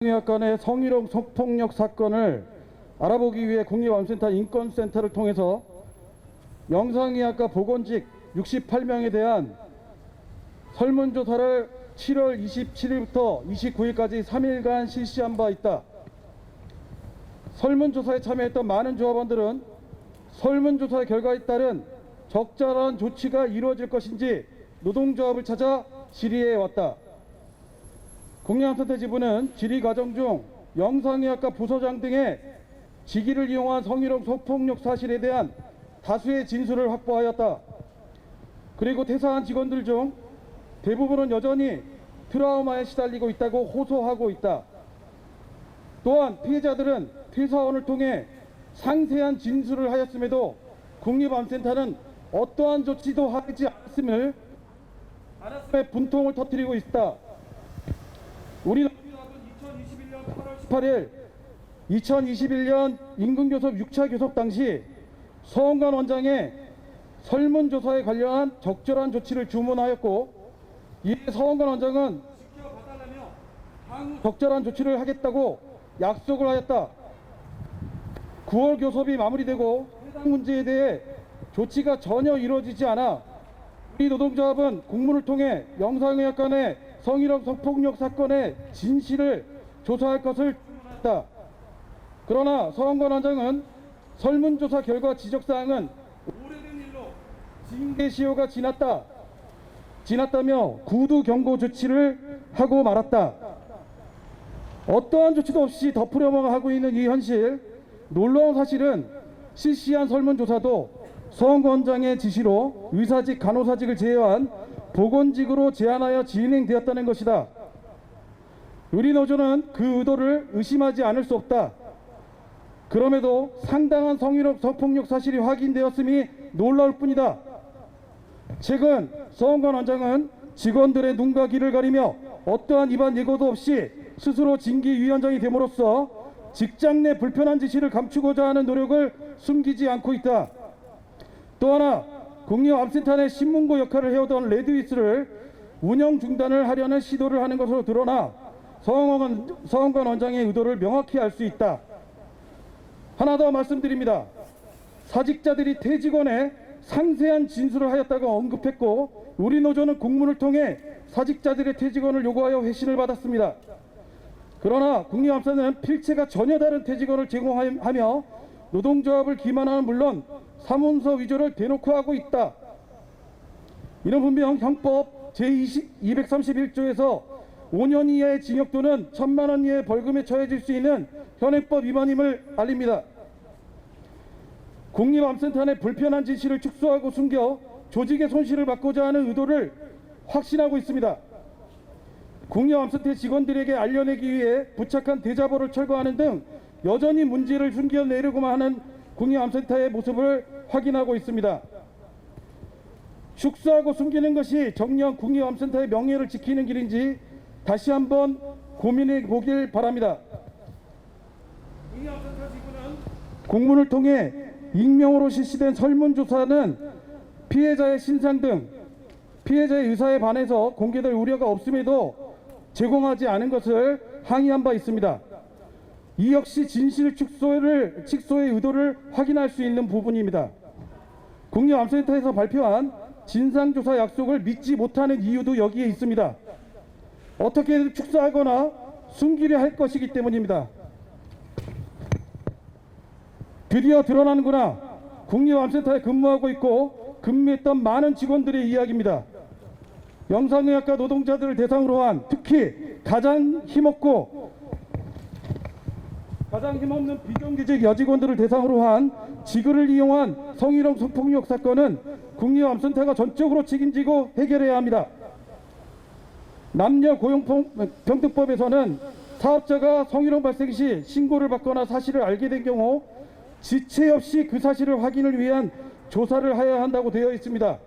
영상의학관의 성희롱 성폭력 사건을 알아보기 위해 국립암센터 인권센터를 통해서 영상의학과 보건직 68명에 대한 설문조사를 7월 27일부터 29일까지 3일간 실시한 바 있다. 설문조사에 참여했던 많은 조합원들은 설문조사 결과에 따른 적절한 조치가 이루어질 것인지 노동조합을 찾아 질의해 왔다. 국립암센터 지부는 질의 과정 중 영상의학과 부서장 등의 직위를 이용한 성희롱 성폭력 사실에 대한 다수의 진술을 확보하였다. 그리고 퇴사한 직원들 중 대부분은 여전히 트라우마에 시달리고 있다고 호소하고 있다. 또한 피해자들은 퇴사원을 통해 상세한 진술을 하였음에도 국립암센터는 어떠한 조치도 하지 않았음에 분통을 터뜨리고 있다. 우리 노동조합은 2021년 8월 18일 2021년 임금교섭 6차 교섭 당시 서원관 원장의 설문조사에 관련한 적절한 조치를 주문하였고, 이에 서원관 원장은 지켜봐달라며 향후 적절한 조치를 하겠다고 약속을 하였다. 9월 교섭이 마무리되고 해당 문제에 대해 조치가 전혀 이루어지지 않아 우리 노동조합은 공문을 통해 영상의학관의 성희롱 성폭력 사건의 진실을 조사할 것을 주문했다. 그러나 서원관 원장은 설문조사 결과 지적사항은 오래된 일로 징계 시효가 지났다며 구두 경고 조치를 하고 말았다. 어떠한 조치도 없이 덮으려고 하고 있는 이 현실, 놀라운 사실은 실시한 설문조사도 서원관 원장의 지시로 의사직, 간호사직을 제외한 보건직으로 제한하여 진행되었다는 것이다. 우리 노조는 그 의도를 의심하지 않을 수 없다. 그럼에도 상당한 성희롱 성폭력 사실이 확인되었음이 놀라울 뿐이다. 최근 서원관 원장은 직원들의 눈과 귀를 가리며 어떠한 위반 예고도 없이 스스로 징계위원장이 됨으로써 직장 내 불편한 지시를 감추고자 하는 노력을 숨기지 않고 있다. 또 하나, 국립암센터 내 신문고 역할을 해오던 레드위스를 운영 중단을 하려는 시도를 하는 것으로 드러나 서원관 원장의 의도를 명확히 알 수 있다. 하나 더 말씀드립니다. 사직자들이 퇴직원에 상세한 진술을 하였다고 언급했고, 우리 노조는 공문을 통해 사직자들의 퇴직원을 요구하여 회신을 받았습니다. 그러나 국립암센터는 필체가 전혀 다른 퇴직원을 제공하며 노동조합을 기만하는 물론 사문서 위조를 대놓고 하고 있다. 이는 분명 형법 제231조에서 5년 이하의 징역 또는 1,000만 원 이하의 벌금에 처해질 수 있는 현행법 위반임을 알립니다. 국립암센터 내 불편한 진실을 축소하고 숨겨 조직의 손실을 막고자 하는 의도를 확신하고 있습니다. 국립암센터 직원들에게 알려내기 위해 부착한 대자보를 철거하는 등 여전히 문제를 숨겨내려고만 하는 국립암센터의 모습을 확인하고 있습니다. 축소하고 숨기는 것이 정녕 국립암센터의 명예를 지키는 길인지 다시 한번 고민해 보길 바랍니다. 국립암센터 지부는 공문을 통해 익명으로 실시된 설문조사는 피해자의 신상 등 피해자의 의사에 반해서 공개될 우려가 없음에도 제공하지 않은 것을 항의한 바 있습니다. 이 역시 진실 축소의 의도를 확인할 수 있는 부분입니다. 국립암센터에서 발표한 진상조사 약속을 믿지 못하는 이유도 여기에 있습니다. 어떻게든 축소하거나 숨기려 할 것이기 때문입니다. 드디어 드러나는구나. 국립암센터에 근무하고 있고 근무했던 많은 직원들의 이야기입니다. 영상의학과 노동자들을 대상으로 한, 특히 가장 힘없는 비정규직 여직원들을 대상으로 한 직위를 이용한 성희롱 성폭력 사건은 국립암센터가 전적으로 책임지고 해결해야 합니다. 남녀고용평등법에서는 사업자가 성희롱 발생 시 신고를 받거나 사실을 알게 된 경우 지체 없이 그 사실을 확인을 위한 조사를 해야 한다고 되어 있습니다.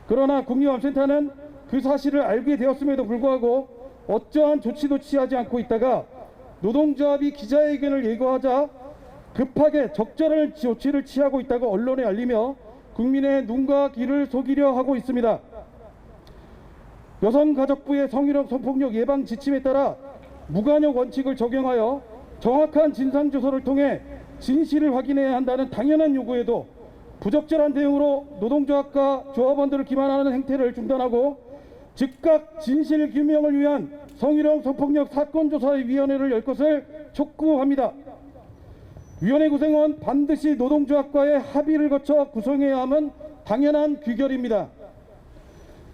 그러나 국립암센터는 그 사실을 알게 되었음에도 불구하고 어떠한 조치도 취하지 않고 있다가 노동조합이 기자회견을 예고하자 급하게 적절한 조치를 취하고 있다고 언론에 알리며 국민의 눈과 귀를 속이려 하고 있습니다. 여성가족부의 성희롱 성폭력 예방 지침에 따라 무관용 원칙을 적용하여 정확한 진상조사를 통해 진실을 확인해야 한다는 당연한 요구에도 부적절한 대응으로 노동조합과 조합원들을 기만하는 행태를 중단하고 즉각 진실 규명을 위한 성희롱 성폭력 사건조사위원회를 열 것을 촉구합니다. 위원회 구성은 반드시 노동조합과의 합의를 거쳐 구성해야 함은 당연한 규결입니다.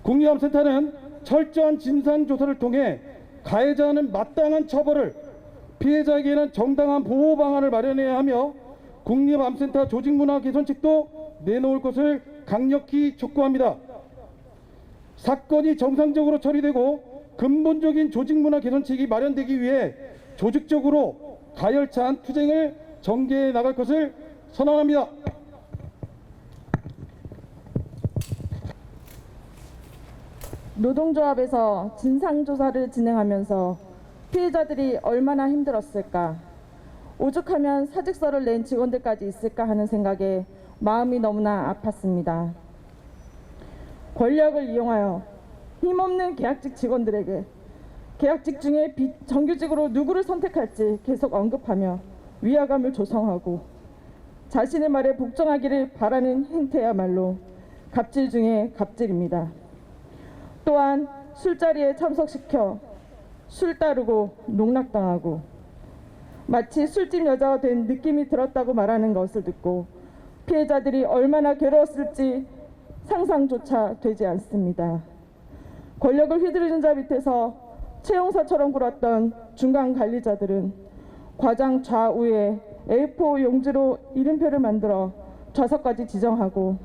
국립암센터는 철저한 진상조사를 통해 가해자는 마땅한 처벌을, 피해자에게는 정당한 보호 방안을 마련해야 하며 국립암센터 조직문화 개선책도 내놓을 것을 강력히 촉구합니다. 사건이 정상적으로 처리되고 근본적인 조직문화 개선책이 마련되기 위해 조직적으로 가열찬 투쟁을 전개해 나갈 것을 선언합니다. 노동조합에서 진상조사를 진행하면서 피해자들이 얼마나 힘들었을까, 오죽하면 사직서를 낸 직원들까지 있을까 하는 생각에 마음이 너무나 아팠습니다. 권력을 이용하여 힘없는 계약직 직원들에게 계약직 중에 비정규직으로 누구를 선택할지 계속 언급하며 위화감을 조성하고 자신의 말에 복종하기를 바라는 행태야말로 갑질 중에 갑질입니다. 또한 술자리에 참석시켜 술 따르고 농락당하고 마치 술집 여자가 된 느낌이 들었다고 말하는 것을 듣고 피해자들이 얼마나 괴로웠을지 상상조차 되지 않습니다. 권력을 휘두르는 자 밑에서 채용사처럼 굴었던 중간 관리자들은 과장 좌우에 A4 용지로 이름표를 만들어 좌석까지 지정하고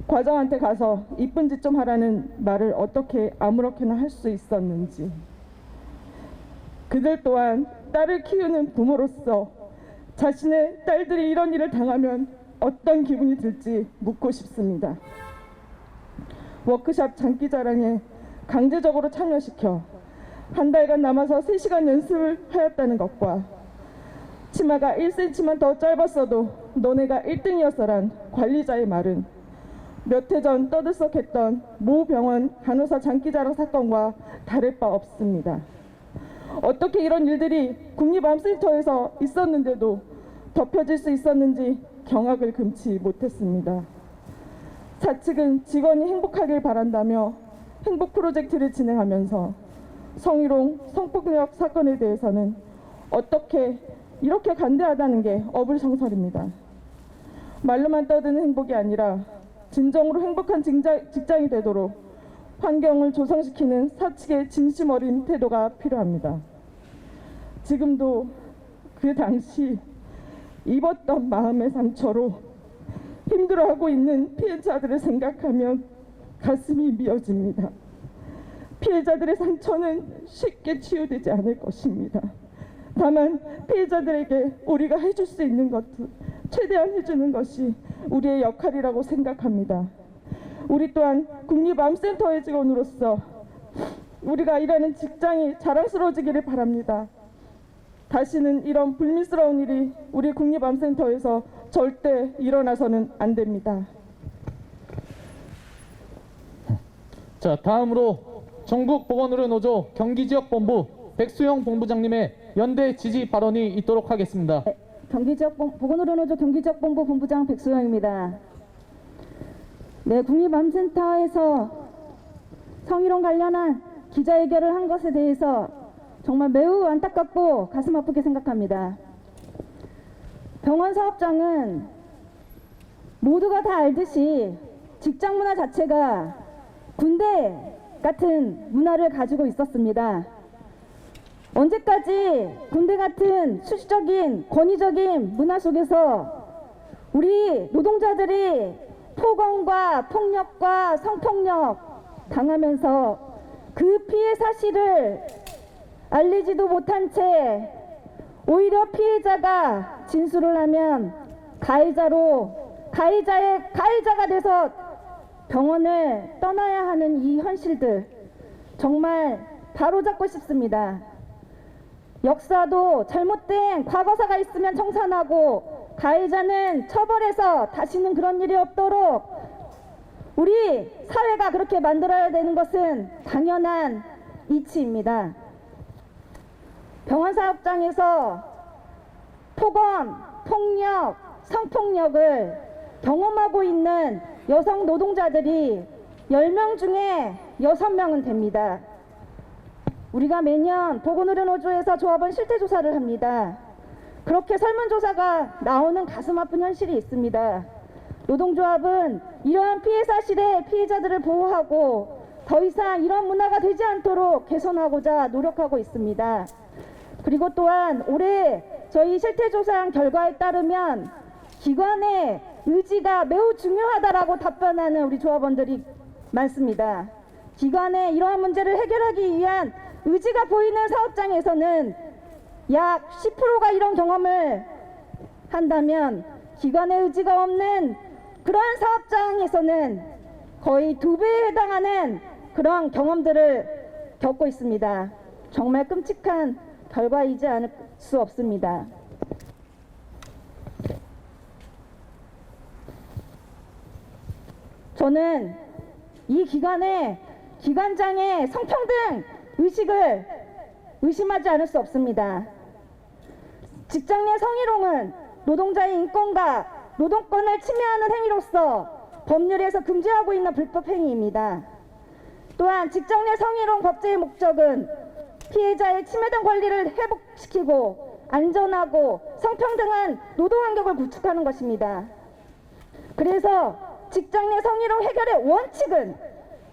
과장한테 가서 이쁜 짓 좀 하라는 말을 어떻게 아무렇게나 할 수 있었는지, 그들 또한 딸을 키우는 부모로서 자신의 딸들이 이런 일을 당하면 어떤 기분이 들지 묻고 싶습니다. 워크샵 장기자랑에 강제적으로 참여시켜 한 달간 남아서 3시간 연습을 하였다는 것과 치마가 1cm만 더 짧았어도 너네가 1등이었어란 관리자의 말은 몇 해 전 떠들썩했던 모 병원 간호사 장기자랑 사건과 다를 바 없습니다. 어떻게 이런 일들이 국립암센터에서 있었는데도 덮여질 수 있었는지 경악을 금치 못했습니다. 사측은 직원이 행복하길 바란다며 행복 프로젝트를 진행하면서 성희롱, 성폭력 사건에 대해서는 어떻게 이렇게 간대하다는 게 어불성설입니다. 말로만 떠드는 행복이 아니라 진정으로 행복한 직장이 되도록 환경을 조성시키는 사측의 진심 어린 태도가 필요합니다. 지금도 그 당시 입었던 마음의 상처로 힘들어하고 있는 피해자들을 생각하면 가슴이 미어집니다. 피해자들의 상처는 쉽게 치유되지 않을 것입니다. 다만 피해자들에게 우리가 해줄 수 있는 것도 최대한 해주는 것이 우리의 역할이라고 생각합니다. 우리 또한 국립암센터의 직원으로서 우리가 일하는 직장이 자랑스러워지기를 바랍니다. 다시는 이런 불미스러운 일이 우리 국립암센터에서 절대 일어나서는 안 됩니다. 자, 다음으로 전국보건의료노조 경기지역본부 백수영 본부장님의 연대 지지 발언이 있도록 하겠습니다. 보건의료노조 경기지역본부 본부장 백수영입니다. 네, 국립암센터에서 성희롱 관련한 기자회견을 한 것에 대해서 정말 매우 안타깝고 가슴 아프게 생각합니다. 병원 사업장은 모두가 다 알듯이 직장 문화 자체가 군대 같은 문화를 가지고 있었습니다. 언제까지 군대 같은 수시적인 권위적인 문화 속에서 우리 노동자들이 폭언과 폭력과 성폭력 당하면서 그 피해 사실을 알리지도 못한 채 오히려 피해자가 진술을 하면 가해자가 돼서 병원을 떠나야 하는 이 현실들 정말 바로잡고 싶습니다. 역사도 잘못된 과거사가 있으면 청산하고 가해자는 처벌해서 다시는 그런 일이 없도록 우리 사회가 그렇게 만들어야 되는 것은 당연한 이치입니다. 병원 사업장에서 폭언, 폭력, 성폭력을 경험하고 있는 여성 노동자들이 10명 중에 6명은 됩니다. 우리가 매년 보건의료노조에서 조합원 실태조사를 합니다. 그렇게 설문조사가 나오는 가슴 아픈 현실이 있습니다. 노동조합은 이러한 피해 사실에 피해자들을 보호하고 더 이상 이런 문화가 되지 않도록 개선하고자 노력하고 있습니다. 그리고 또한 올해 저희 실태조사 결과에 따르면 기관의 의지가 매우 중요하다라고 답변하는 우리 조합원들이 많습니다. 기관의 이러한 문제를 해결하기 위한 의지가 보이는 사업장에서는 약 10%가 이런 경험을 한다면 기관의 의지가 없는 그러한 사업장에서는 거의 2배에 해당하는 그런 경험들을 겪고 있습니다. 정말 끔찍한 결과이지 않을 수 없습니다. 저는 이 기관장의 성평등 의식을 의심하지 않을 수 없습니다. 직장 내 성희롱은 노동자의 인권과 노동권을 침해하는 행위로서 법률에서 금지하고 있는 불법 행위입니다. 또한 직장 내 성희롱 법제의 목적은 피해자의 침해된 권리를 회복시키고 안전하고 성평등한 노동 환경을 구축하는 것입니다. 그래서 직장 내 성희롱 해결의 원칙은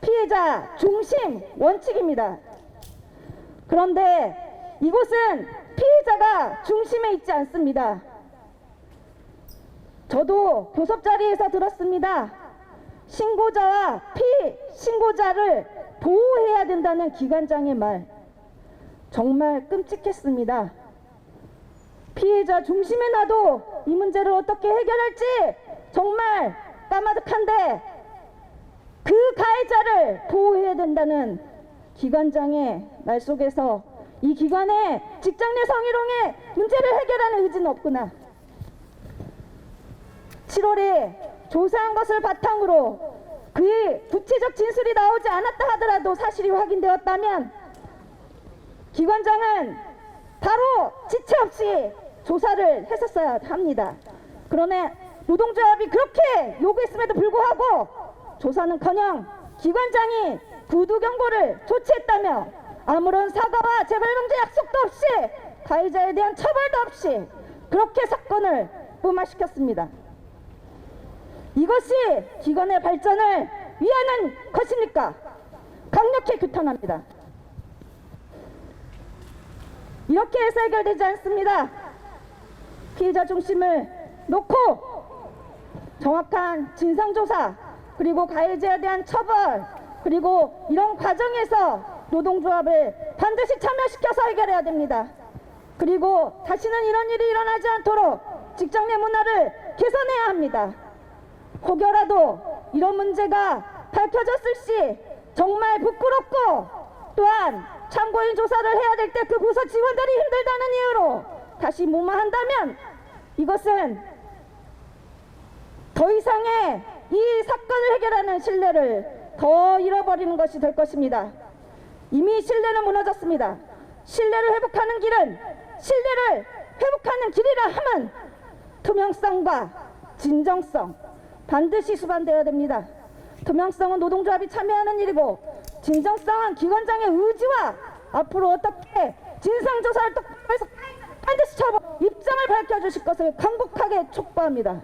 피해자 중심 원칙입니다. 그런데 이곳은 피해자가 중심에 있지 않습니다. 저도 교섭 자리에서 들었습니다. 신고자와 피신고자를 보호해야 된다는 기관장의 말. 정말 끔찍했습니다. 피해자 중심에 놔도 이 문제를 어떻게 해결할지 정말 까마득한데 그 가해자를 보호해야 된다는 기관장의 말 속에서 이 기관의 직장 내 성희롱의 문제를 해결하는 의지는 없구나. 7월에 조사한 것을 바탕으로 그의 구체적 진술이 나오지 않았다 하더라도 사실이 확인되었다면 기관장은 바로 지체 없이 조사를 했었어야 합니다. 그러나 노동조합이 그렇게 요구했음에도 불구하고 조사는커녕 기관장이 구두 경고를 조치했다며 아무런 사과와 재발방지 약속도 없이 가해자에 대한 처벌도 없이 그렇게 사건을 무마시켰습니다. 이것이 기관의 발전을 위하는 것입니까? 강력히 규탄합니다. 이렇게 해서 해결되지 않습니다. 피해자 중심을 놓고 정확한 진상조사 그리고 가해자에 대한 처벌 그리고 이런 과정에서 노동조합을 반드시 참여시켜서 해결해야 됩니다. 그리고 다시는 이런 일이 일어나지 않도록 직장 내 문화를 개선해야 합니다. 혹여라도 이런 문제가 밝혀졌을 시 정말 부끄럽고 또한 참고인 조사를 해야 될 때 그 부서 직원들이 힘들다는 이유로 다시 무마한다면 이것은 더 이상의 이 사건을 해결하는 신뢰를 더 잃어버리는 것이 될 것입니다. 이미 신뢰는 무너졌습니다. 신뢰를 회복하는 길은 신뢰를 회복하는 길이라 함은 투명성과 진정성 반드시 수반되어야 됩니다. 투명성은 노동조합이 참여하는 일이고 진정성은 기관장의 의지와 앞으로 어떻게 진상조사를 똑바로 해서 반드시 처벌 입장을 밝혀주실 것을 간곡하게 촉구합니다.